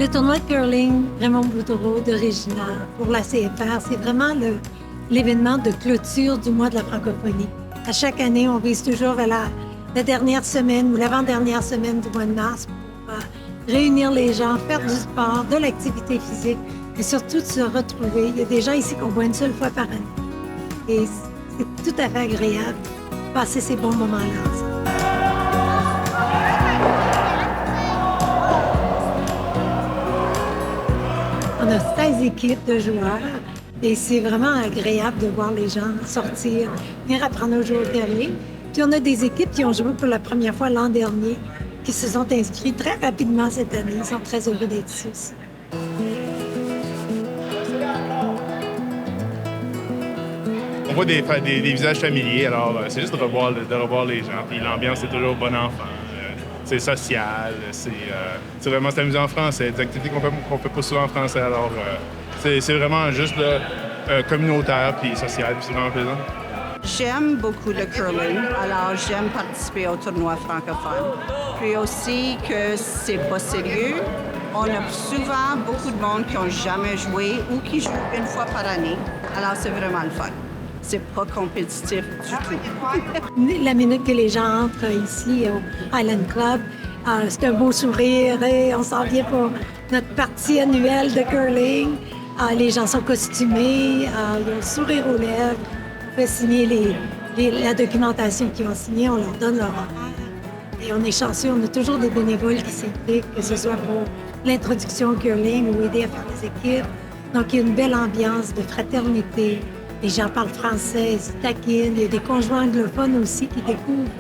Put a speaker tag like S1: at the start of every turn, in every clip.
S1: Le tournoi de curling Raymond Boudreau de Regina pour la CFR, c'est vraiment l'événement de clôture du mois de la francophonie. À chaque année, on vise toujours vers la dernière semaine ou l'avant-dernière semaine du mois de mars pour réunir les gens, faire du sport, de l'activité physique, et surtout de se retrouver. Il y a des gens ici qu'on voit une seule fois par année. Et c'est tout à fait agréable de passer ces bons moments-là ensemble. On a 16 équipes de joueurs et c'est vraiment agréable de voir les gens sortir, venir apprendre à jouer au curling. Puis on a des équipes qui ont joué pour la première fois l'an dernier, qui se sont inscrits très rapidement cette année. Ils sont très heureux d'être ici aussi.
S2: On voit des visages familiers, alors c'est juste de revoir les gens. Puis l'ambiance est toujours bon enfant. C'est social, c'est vraiment amusant en français, des activités qu'on fait pas souvent en français. Alors c'est vraiment juste communautaire puis social, puis c'est vraiment plaisant.
S3: J'aime beaucoup le curling, alors j'aime participer au tournoi francophone. Puis aussi que c'est pas sérieux. On a souvent beaucoup de monde qui n'ont jamais joué ou qui jouent une fois par année. Alors c'est vraiment le fun. C'est pas compétitif du tout.
S1: La minute que les gens entrent ici au Highland Club, c'est un beau sourire et on s'en vient pour notre partie annuelle de curling. Les gens sont costumés, ils ont le sourire aux lèvres. On fait signer la documentation qu'ils ont signée, on leur donne leur horaire. Et on est chanceux, on a toujours des bénévoles qui s'impliquent, que ce soit pour l'introduction au curling ou aider à faire des équipes. Donc, il y a une belle ambiance de fraternité. Les gens parlent français, ils se taquinent. Il y a des conjoints anglophones aussi qui découvrent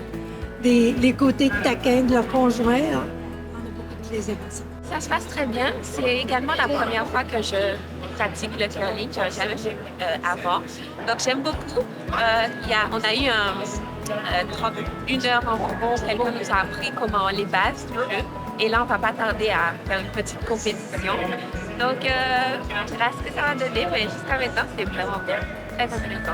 S1: les côtés taquins de leur conjoint. On a beaucoup de plaisir à ça.
S4: Ça se passe très bien. C'est également la première fois que je pratique le curling. Je n'avais jamais fait avant. Donc, j'aime beaucoup. On a eu une heure environ. Quelqu'un nous a appris comment les bases du jeu. Et là, on ne va pas tarder à faire une petite compétition. Donc, je verrai ce que ça va donner. Mais jusqu'à maintenant, c'est vraiment bien. Très intéressant.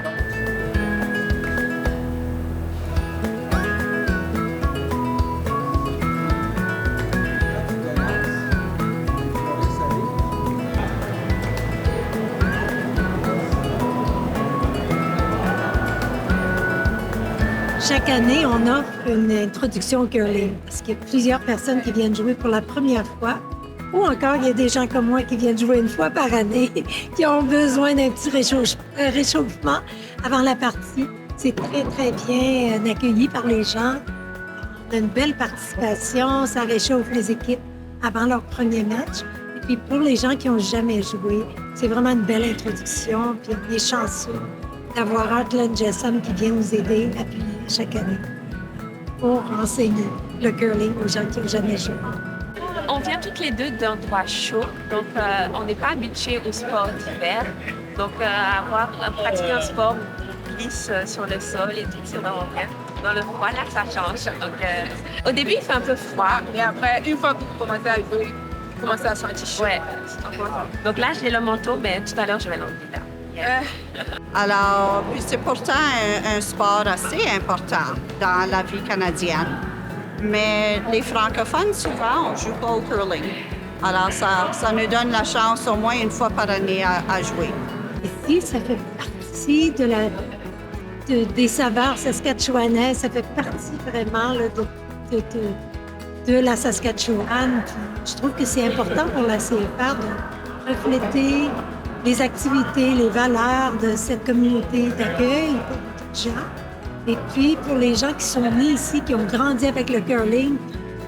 S1: Chaque année, on offre une introduction au curling parce qu'il y a plusieurs personnes qui viennent jouer pour la première fois. Ou encore, il y a des gens comme moi qui viennent jouer une fois par année, qui ont besoin d'un petit réchauffement avant la partie. C'est très, très bien accueilli par les gens. On a une belle participation, ça réchauffe les équipes avant leur premier match. Et puis pour les gens qui n'ont jamais joué, c'est vraiment une belle introduction. Puis on est chanceux d'avoir Heartland Jessam qui vient nous aider, appuyer chaque année pour enseigner le curling aux gens qui n'ont jamais joué.
S4: On vient toutes les deux d'endroits chauds, donc on n'est pas habitués au sport d'hiver. Donc pratiquer un sport où on glisse sur le sol et tout, c'est vraiment bien. Dans le froid, là, ça change. Donc, au début, il fait un peu froid.
S5: Mais après, une fois que vous commencez à jouer, vous commencez à sentir chaud.
S4: Ouais. Donc là, j'ai le manteau, mais tout à l'heure, je vais l'enlever là.
S3: Alors, puis c'est pourtant un sport assez important dans la vie canadienne. Mais les francophones, souvent, on ne joue pas au curling. Alors, ça nous donne la chance au moins une fois par année à jouer.
S1: Ici, ça fait partie des saveurs saskatchewanaises. Ça fait partie vraiment là, de la Saskatchewan. Puis, je trouve que c'est important pour la CFR de refléter les activités, les valeurs de cette communauté d'accueil pour beaucoup de gens. Et puis, pour les gens qui sont nés ici, qui ont grandi avec le curling,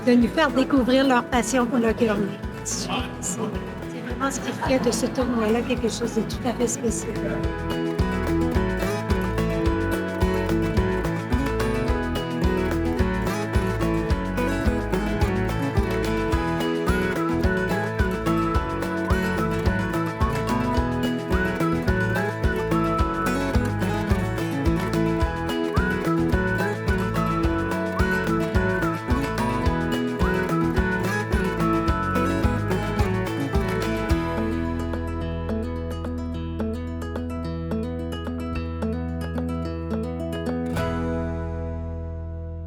S1: de nous faire découvrir leur passion pour le curling. C'est vraiment ce qui fait de ce tournoi-là quelque chose de tout à fait spécial.